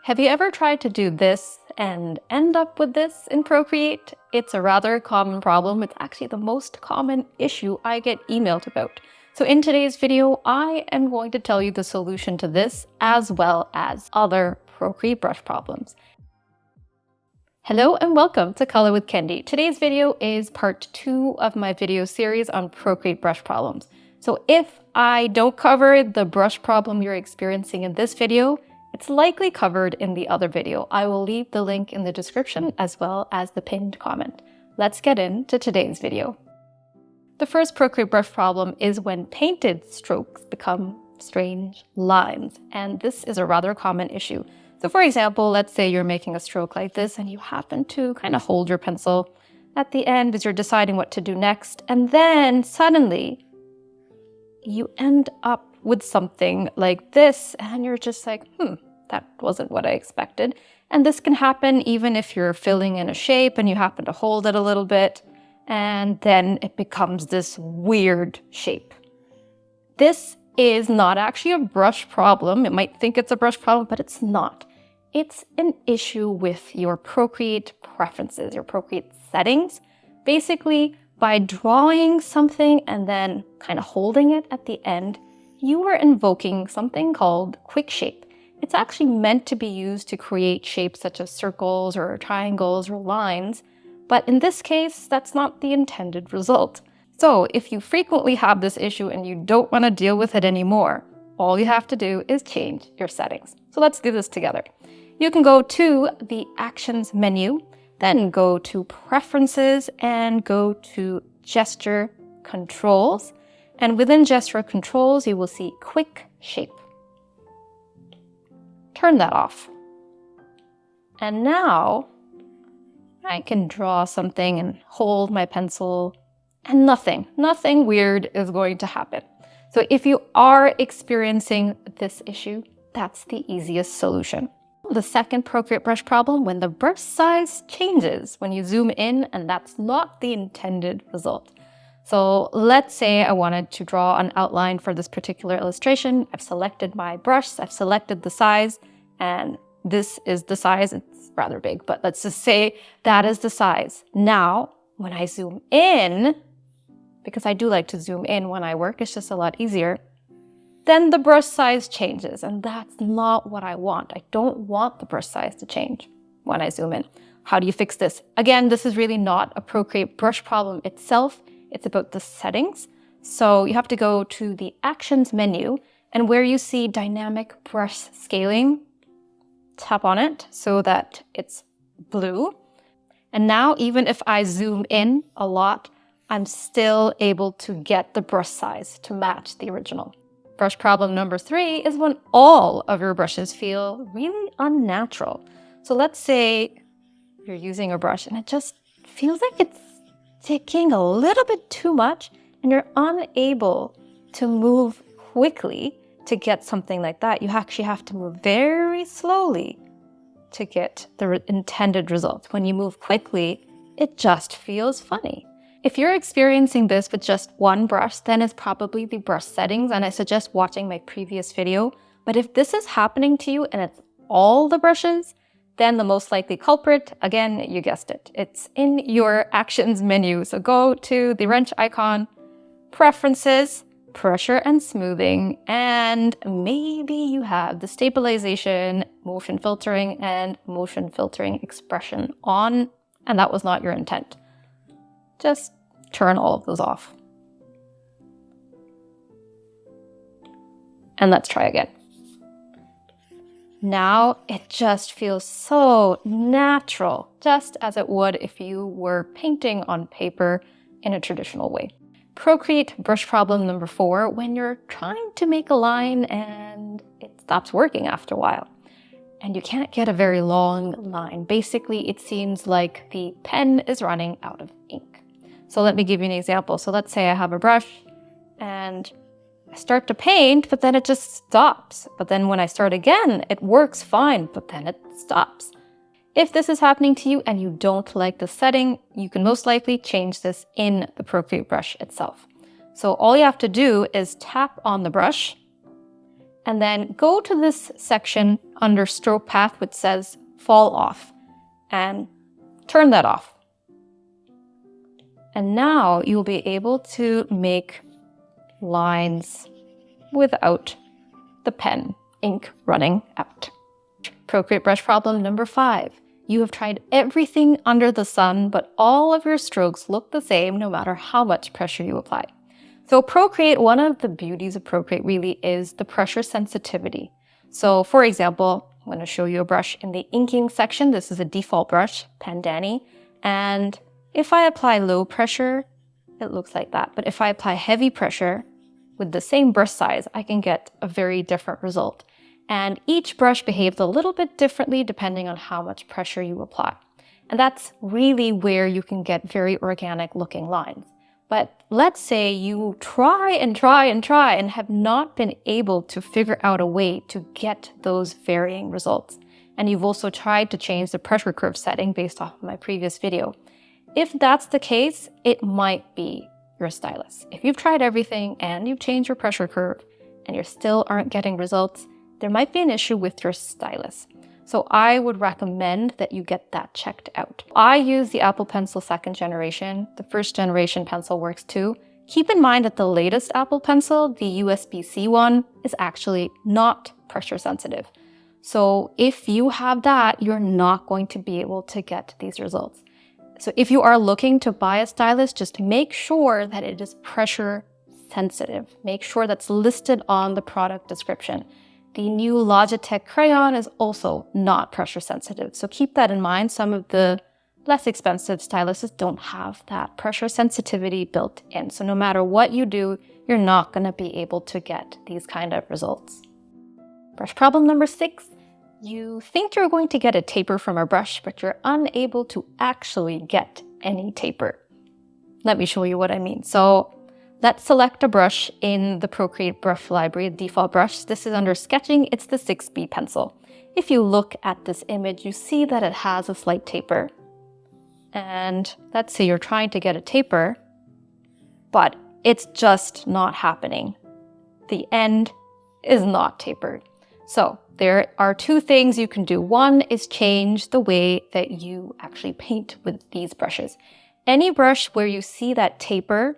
Have you ever tried to do this and end up with this in Procreate? It's a rather common problem. It's actually the most common issue I get emailed about. So in today's video, I am going to tell you the solution to this as well as other Procreate brush problems. Hello and welcome to Color with Kendi. Today's video is part 2 of my video series on Procreate brush problems. So if I don't cover the brush problem you're experiencing in this video, it's likely covered in the other video. I will leave the link in the description as well as the pinned comment. Let's get into today's video. The first Procreate brush problem is when painted strokes become strange lines, and this is a rather common issue. So for example, let's say you're making a stroke like this and you happen to kind of hold your pencil at the end as you're deciding what to do next, and then suddenly you end up with something like this and you're just like, that wasn't what I expected. And this can happen even if you're filling in a shape and you happen to hold it a little bit, and then it becomes this weird shape. This is not actually a brush problem. It might think it's a brush problem, but it's not. It's an issue with your Procreate preferences, your Procreate settings. Basically, by drawing something and then kind of holding it at the end, you are invoking something called quick shape. It's actually meant to be used to create shapes such as circles or triangles or lines, but in this case, that's not the intended result. So if you frequently have this issue and you don't want to deal with it anymore, all you have to do is change your settings. So let's do this together. You can go to the Actions menu, then go to Preferences and go to Gesture Controls. And within Gesture Controls, you will see Quick Shape. Turn that off. And now I can draw something and hold my pencil and nothing weird is going to happen. So if you are experiencing this issue, that's the easiest solution. The second Procreate brush problem, when the brush size changes when you zoom in, and that's not the intended result. So let's say I wanted to draw an outline for this particular illustration. I've selected my brush, I've selected the size, and this is the size. It's rather big, but let's just say that is the size. Now, when I zoom in, because I do like to zoom in when I work, it's just a lot easier, then the brush size changes, and that's not what I want. I don't want the brush size to change when I zoom in. How do you fix this? Again, this is really not a Procreate brush problem itself. It's about the settings. So you have to go to the Actions menu, and where you see Dynamic Brush Scaling, tap on it so that it's blue. And now, even if I zoom in a lot, I'm still able to get the brush size to match the original. Brush problem number 3 is when all of your brushes feel really unnatural. So let's say you're using a brush and it just feels like it's ticking a little bit too much and you're unable to move quickly to get something like that. You actually have to move very slowly to get the intended result. When you move quickly, it just feels funny. If you're experiencing this with just one brush, then it's probably the brush settings, and I suggest watching my previous video. But if this is happening to you and it's all the brushes, then the most likely culprit, again, you guessed it, it's in your Actions menu. So go to the wrench icon, Preferences, Pressure and Smoothing, and maybe you have the stabilization, motion filtering, and motion filtering expression on, and that was not your intent. Just turn all of those off. And let's try again. Now it just feels so natural, just as it would if you were painting on paper in a traditional way. Procreate brush problem number 4, when you're trying to make a line and it stops working after a while. And you can't get a very long line. Basically, it seems like the pen is running out of ink. So let me give you an example. So let's say I have a brush and I start to paint, but then it just stops. But then when I start again, it works fine, but then it stops. If this is happening to you and you don't like the setting, you can most likely change this in the Procreate brush itself. So all you have to do is tap on the brush and then go to this section under stroke path which says fall off and turn that off. And now you'll be able to make lines without the pen ink running out. Procreate brush problem number 5. You have tried everything under the sun, but all of your strokes look the same no matter how much pressure you apply. So Procreate, one of the beauties of Procreate really is the pressure sensitivity. So for example, I'm going to show you a brush in the inking section. This is a default brush, Pandani. And if I apply low pressure, it looks like that. But if I apply heavy pressure with the same brush size, I can get a very different result. And each brush behaves a little bit differently depending on how much pressure you apply. And that's really where you can get very organic looking lines. But let's say you try and have not been able to figure out a way to get those varying results. And you've also tried to change the pressure curve setting based off of my previous video. If that's the case, it might be your stylus. If you've tried everything and you've changed your pressure curve and you still aren't getting results, there might be an issue with your stylus. So I would recommend that you get that checked out. I use the Apple Pencil 2nd generation. The 1st generation pencil works too. Keep in mind that the latest Apple Pencil, the USB-C one, is actually not pressure sensitive. So if you have that, you're not going to be able to get these results. So if you are looking to buy a stylus, just make sure that it is pressure sensitive. Make sure that's listed on the product description. The new Logitech crayon is also not pressure sensitive. So keep that in mind. Some of the less expensive styluses don't have that pressure sensitivity built in. So no matter what you do, you're not going to be able to get these kind of results. Brush problem number 6. You think you're going to get a taper from a brush, but you're unable to actually get any taper. Let me show you what I mean. So let's select a brush in the Procreate brush library, the default brush. This is under sketching. It's the 6B pencil. If you look at this image, you see that it has a slight taper. And let's say you're trying to get a taper, but it's just not happening. The end is not tapered. So there are 2 things you can do. One is change the way that you actually paint with these brushes. Any brush where you see that taper,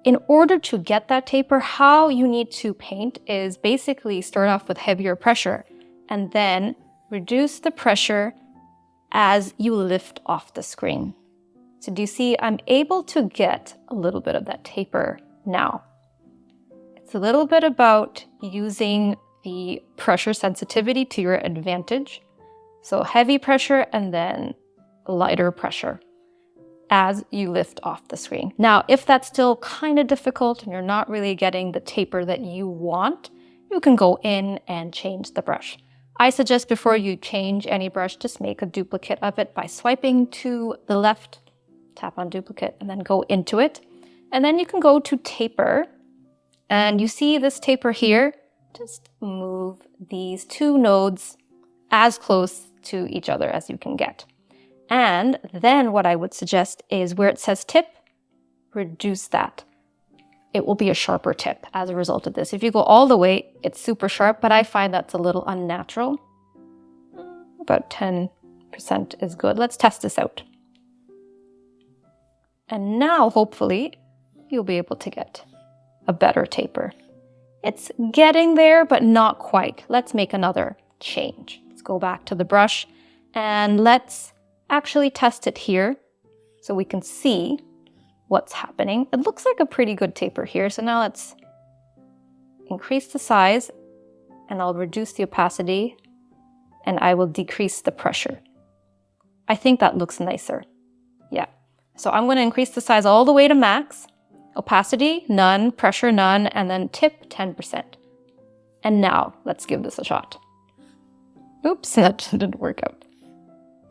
in order to get that taper, how you need to paint is basically start off with heavier pressure and then reduce the pressure as you lift off the screen. So do you see I'm able to get a little bit of that taper now? It's a little bit about using the pressure sensitivity to your advantage. So heavy pressure and then lighter pressure as you lift off the screen. Now, if that's still kind of difficult and you're not really getting the taper that you want, you can go in and change the brush. I suggest before you change any brush, just make a duplicate of it by swiping to the left, tap on duplicate, and then go into it. And then you can go to taper, and you see this taper here. Just move these 2 nodes as close to each other as you can get. And then what I would suggest is where it says tip, reduce that. It will be a sharper tip as a result of this. If you go all the way, it's super sharp, but I find that's a little unnatural. About 10% is good. Let's test this out. And now, hopefully, you'll be able to get a better taper. It's getting there, but not quite. Let's make another change. Let's go back to the brush and let's actually test it here so we can see what's happening. It looks like a pretty good taper here. So now let's increase the size and I'll reduce the opacity and I will decrease the pressure. I think that looks nicer. Yeah. So I'm going to increase the size all the way to max. Opacity, none, pressure, none, and then tip, 10%. And now, let's give this a shot. Oops, that didn't work out.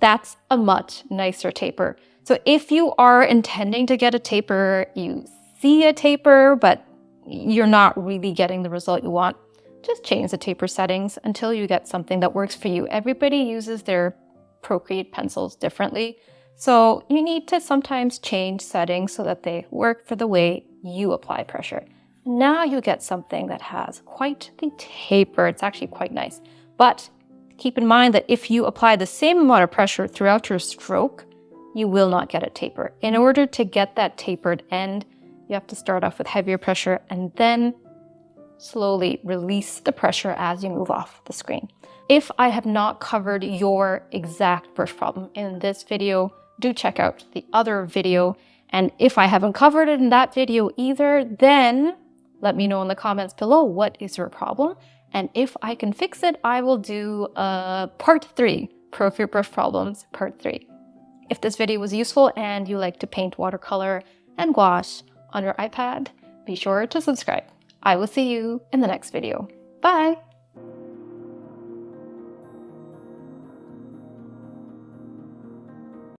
That's a much nicer taper. So if you are intending to get a taper, you see a taper, but you're not really getting the result you want, just change the taper settings until you get something that works for you. Everybody uses their Procreate pencils differently. So you need to sometimes change settings so that they work for the way you apply pressure. Now you get something that has quite the taper. It's actually quite nice. But keep in mind that if you apply the same amount of pressure throughout your stroke, you will not get a taper. In order to get that tapered end, you have to start off with heavier pressure and then slowly release the pressure as you move off the screen. If I have not covered your exact brush problem in this video, do check out the other video. And if I haven't covered it in that video either, then let me know in the comments below what is your problem. And if I can fix it, I will do part 3, Procreate Brush Problems, part 3. If this video was useful and you like to paint watercolor and gouache on your iPad, be sure to subscribe. I will see you in the next video. Bye!